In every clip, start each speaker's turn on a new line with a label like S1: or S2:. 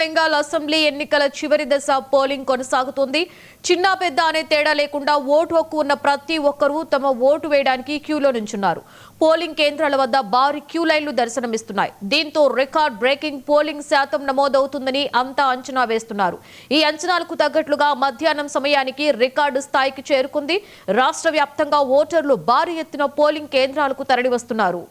S1: Bengal assembly ఎన్నికల చివరి దశ పోలింగ్ కొనసాగుతోంది. చిన్న పెద్ద అనే తేడా లేకుండా ఓటు హక్కు ఉన్న ప్రతి ఒక్కరూ తమ ఓటు వేయడానికి క్యూలో నుంచున్నారు. పోలింగ్ కేంద్రాల వద్ద భారీ క్యూ లైన్లు దర్శనమిస్తున్నాయి. దీంతో రికార్డ్ బ్రేకింగ్ పోలింగ్ శాతం నమోదవుతుందని అంతా అంచనా వేస్తున్నారు. ఈ అంచనాలకు తగ్గట్లుగా మధ్యాహ్నం సమయానికి రికార్డు స్థాయికి చేరుకుంది. రాష్ట్ర వ్యాప్తంగా ఓటర్లు భారీ ఎత్తున పోలింగ్ కేంద్రాలకు తరలివస్తున్నారు.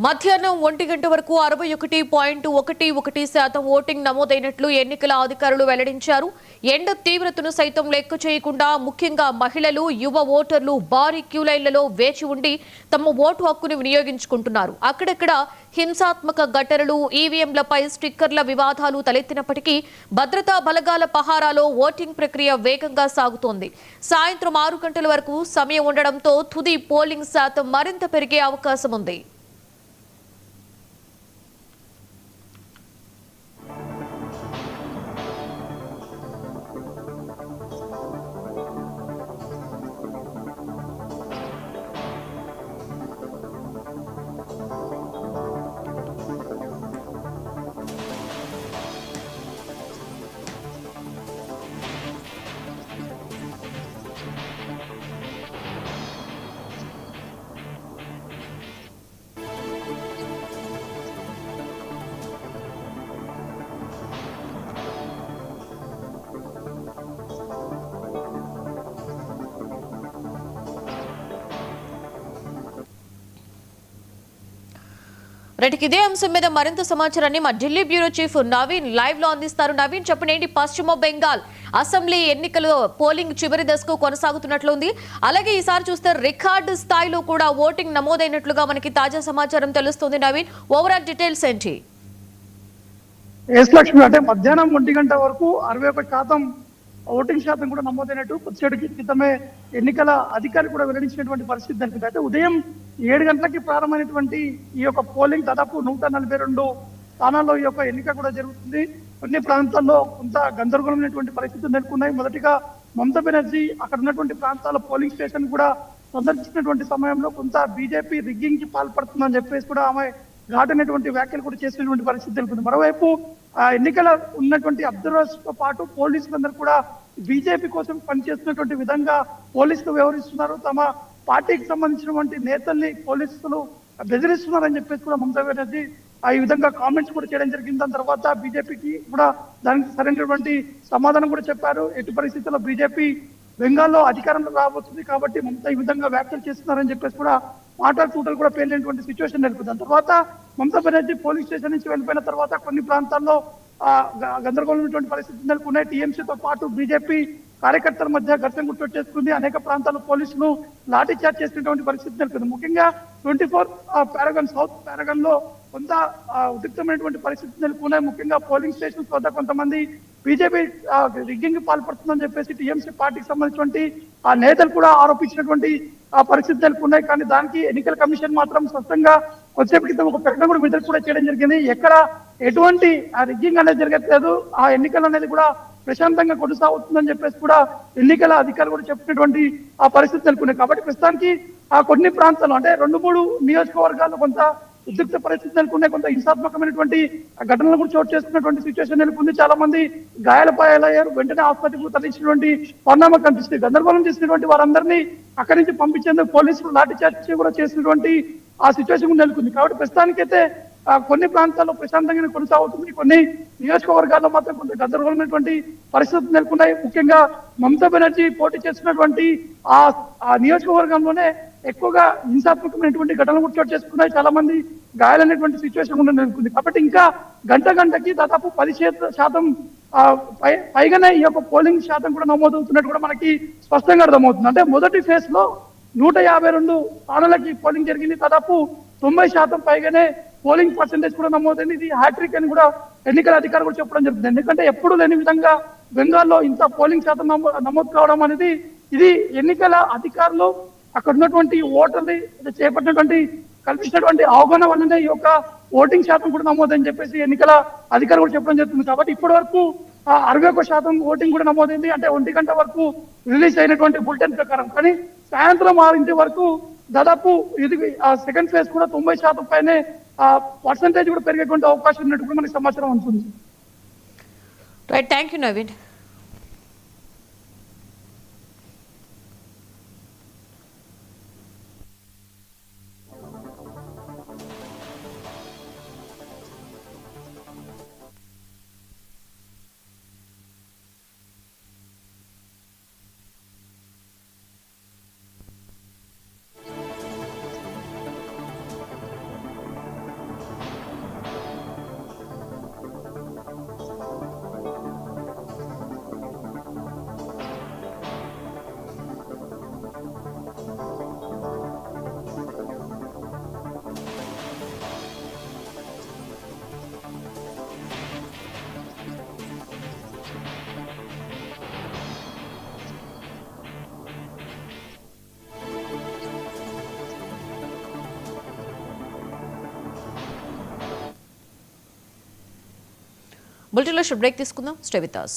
S1: మధ్యాహ్నం 1 గంట వరకు 61.11% ఓటింగ్ నమోదైనట్లు ఎన్నికల అధికారులు వెల్లడించారు. ఎండ తీవ్రతను సైతం లెక్క చేయకుండా ముఖ్యంగా మహిళలు, యువ ఓటర్లు భారీ క్యూ లైన్లలో వేచి ఉండి తమ ఓటు హక్కును వినియోగించుకుంటున్నారు. అక్కడక్కడ హింసాత్మక ఘటనలు, ఈవీఎంలపై స్టిక్కర్ల వివాదాలు తలెత్తినప్పటికీ భద్రతా బలగాల పహారాలో ఓటింగ్ ప్రక్రియ వేగంగా సాగుతోంది. సాయంత్రం 6 గంటల వరకు సమయం ఉండడంతో తుది పోలింగ్ శాతం మరింత పెరిగే అవకాశం ఉంది. ఇదే అంశం మీద మరింత సమాచారాన్ని మా Delhi bureau chief Naveen live లో అందిస్తారు. నవీన్, చెప్పండి, పశ్చిమ బెంగాల్ అసెంబ్లీ ఎన్నికలు పోలింగ్ చివరి దశకు కొనసాగుతున్నట్లుంది. అలాగే ఈసారి చూస్తే రికార్డు స్థాయిలో కూడా ఓటింగ్ నమోదైనట్లుగా మనకి తాజా సమాచారం తెలుస్తుంది. నవీన్, ఓవరాల్ డీటెయిల్స్ ఏంటి?
S2: లక్ష్మి, అంటే మధ్యాహ్నం 1 గంట వరకు 61% ఓటింగ్ శాతం కూడా నమోదైనట్టు కొద్దిసేపటి క్రితమే ఎన్నికల అధికారి కూడా వెల్లడించినటువంటి పరిస్థితి కనిపిస్తుంది. అయితే ఉదయం 7 గంటలకి ప్రారంభమైనటువంటి ఈ యొక్క పోలింగ్ దాదాపు 142 స్థానాల్లో ఈ యొక్క ఎన్నిక కూడా జరుగుతుంది. కొన్ని ప్రాంతాల్లో కొంత గందరగోళమైనటువంటి పరిస్థితులు నెలకొన్నాయి. మొదటిగా మమతా బెనర్జీ అక్కడ ఉన్నటువంటి ప్రాంతాల పోలింగ్ స్టేషన్ కూడా సందర్శించినటువంటి సమయంలో కొంత బీజేపీ రిగ్గింగ్ కి పాల్పడుతుందని చెప్పేసి కూడా ఆమె ఘాటైనటువంటి వ్యాఖ్యలు కూడా చేసినటువంటి పరిస్థితి తెలుపుతుంది. మరోవైపు ఎన్నికల ఉన్నటువంటి అబ్జర్వర్స్ తో పాటు పోలీసులందరూ కూడా బీజేపీ కోసం పనిచేస్తున్నటువంటి విధంగా పోలీసులు వ్యవహరిస్తున్నారు. తమ పార్టీకి సంబంధించినటువంటి నేతల్ని పోలీసులు బెదిరిస్తున్నారని చెప్పేసి కూడా మమతా బెనర్జీ ఈ విధంగా కామెంట్స్ కూడా చేయడం జరిగింది. దాని తర్వాత బీజేపీకి కూడా దానికి సరైనటువంటి సమాధానం కూడా చెప్పారు. ఎట్టి పరిస్థితుల్లో బీజేపీ బెంగాల్లో అధికారంలో రాబోతుంది కాబట్టి మమతా ఈ విధంగా వ్యాఖ్యలు చేస్తున్నారని చెప్పేసి కూడా మాటలు తూటలు కూడా పేలినటువంటి సిచ్యువేషన్ నెలకొంది. దాని తర్వాత మమతా బెనర్జీ పోలీస్ స్టేషన్ నుంచి వెళ్ళిపోయిన తర్వాత కొన్ని ప్రాంతాల్లో గందరగోళమైనటువంటి పరిస్థితులు నెలకొన్నాయి. టీఎంసీతో పాటు బీజేపీ కార్యకర్తల మధ్య ఘర్షణ గుర్తు చేసుకుంది. అనేక ప్రాంతాల్లో పోలీసులు లాఠీ చార్జ్ చేసినటువంటి పరిస్థితి నెలకొంది. ముఖ్యంగా 24 పారగన్ సౌత్ పారగన్ లో కొంత ఉద్రిక్తమైనటువంటి పరిస్థితి నెలకొన్నాయి. ముఖ్యంగా పోలింగ్ స్టేషన్స్ వద్ద కొంతమంది బీజేపీ రిగ్గింగ్ పాల్పడుతుందని చెప్పేసి టీఎంసీ పార్టీకి సంబంధించినటువంటి ఆ నేతలు కూడా ఆరోపించినటువంటి పరిస్థితి నెలకొన్నాయి. కానీ దానికి ఎన్నికల కమిషన్ మాత్రం స్పష్టంగా కొద్దిసేపు క్రితం ఒక ప్రకటన కూడా విడుదల కూడా చేయడం జరిగింది. ఎక్కడ ఎటువంటి రిగ్గింగ్ అనేది జరగట్లేదు, ఆ ఎన్నికలు అనేది కూడా ప్రశాంతంగా కొనసాగుతుందని చెప్పేసి కూడా ఎన్నికల అధికారులు కూడా చెప్పినటువంటి ఆ పరిస్థితి నెలకొన్నాయి. కాబట్టి ప్రస్తుతానికి కొన్ని ప్రాంతాలు అంటే 2-3 నియోజకవర్గాల్లో కొంత ఉద్రిక్త పరిస్థితి నెలకొన్నాయి. కొంత హింసాత్మకమైనటువంటి ఘటనలు కూడా చోటు చేసుకున్నటువంటి సిచ్యువేషన్ నెలకొంది. చాలా మంది గాయాలపాయాలయ్యారు. వెంటనే ఆసుపత్రికి తరలించినటువంటి పరిణామం కనిపిస్తుంది. గందరగోళం చేసినటువంటి వారందరినీ అక్కడి నుంచి పంపించేందుకు పోలీసులు లాఠీ చార్జ్ కూడా చేసినటువంటి ఆ సిచ్యువేషన్ నెలకొంది. కాబట్టి ప్రస్తుతానికైతే కొన్ని ప్రాంతాల్లో ప్రశాంతంగానే కొనసాగుతుంది. కొన్ని నియోజకవర్గాల్లో మాత్రం కొంత గందరగోళమైనటువంటి పరిస్థితులు నెలకొన్నాయి. ముఖ్యంగా మమతా బెనర్జీ పోటీ చేస్తున్నటువంటి ఆ నియోజకవర్గంలోనే ఎక్కువగా హింసాత్మకమైనటువంటి ఘటనలు కూడా చోటు చేసుకున్నాయి. చాలా మంది గాయాలైనటువంటి సిచ్యువేషన్ కూడా నెలకొంది. కాబట్టి ఇంకా గంటకి దాదాపు 10% పైగానే ఈ యొక్క పోలింగ్ శాతం కూడా నమోదవుతున్నట్టు కూడా మనకి స్పష్టంగా అర్థమవుతుంది. అంటే మొదటి ఫేజ్ లో 152 స్థానాలకి పోలింగ్ జరిగింది. దాదాపు 90% పైగానే పోలింగ్ పర్సెంటేజ్ కూడా నమోదైంది. ఇది హ్యాట్రిక్ అని కూడా ఎన్నికల అధికారులు కూడా చెప్పడం జరుగుతుంది. ఎందుకంటే ఎప్పుడు లేని విధంగా బెంగాల్లో ఇంత పోలింగ్ శాతం నమోదు కావడం అనేది ఇది ఎన్నికల అధికారులు అక్కడ ఉన్నటువంటి ఓటర్ని చేపట్టినటువంటి కల్పించినటువంటి అవగాహన వల్లనే ఈ యొక్క ఓటింగ్ శాతం కూడా నమోదని చెప్పేసి ఎన్నికల అధికారులు కూడా చెప్పడం జరుగుతుంది. కాబట్టి ఇప్పటి వరకు 61% ఓటింగ్ కూడా నమోదైంది. అంటే 1 గంట వరకు రిలీజ్ అయినటువంటి బులెటిన్ ప్రకారం. కానీ సాయంత్రం 6 వరకు దాదాపు ఇది సెకండ్ ఫేజ్ కూడా 90% పైనే పర్సంటేజ్ కూడా పెరిగేటువంటి అవకాశం ఉన్నట్టు కూడా మనకి సమాచారం ఉంటుంది.
S1: Right, thank you Naveen. బులెటిన్లో బ్రేక్ తీసుకుందాం. Stay with us.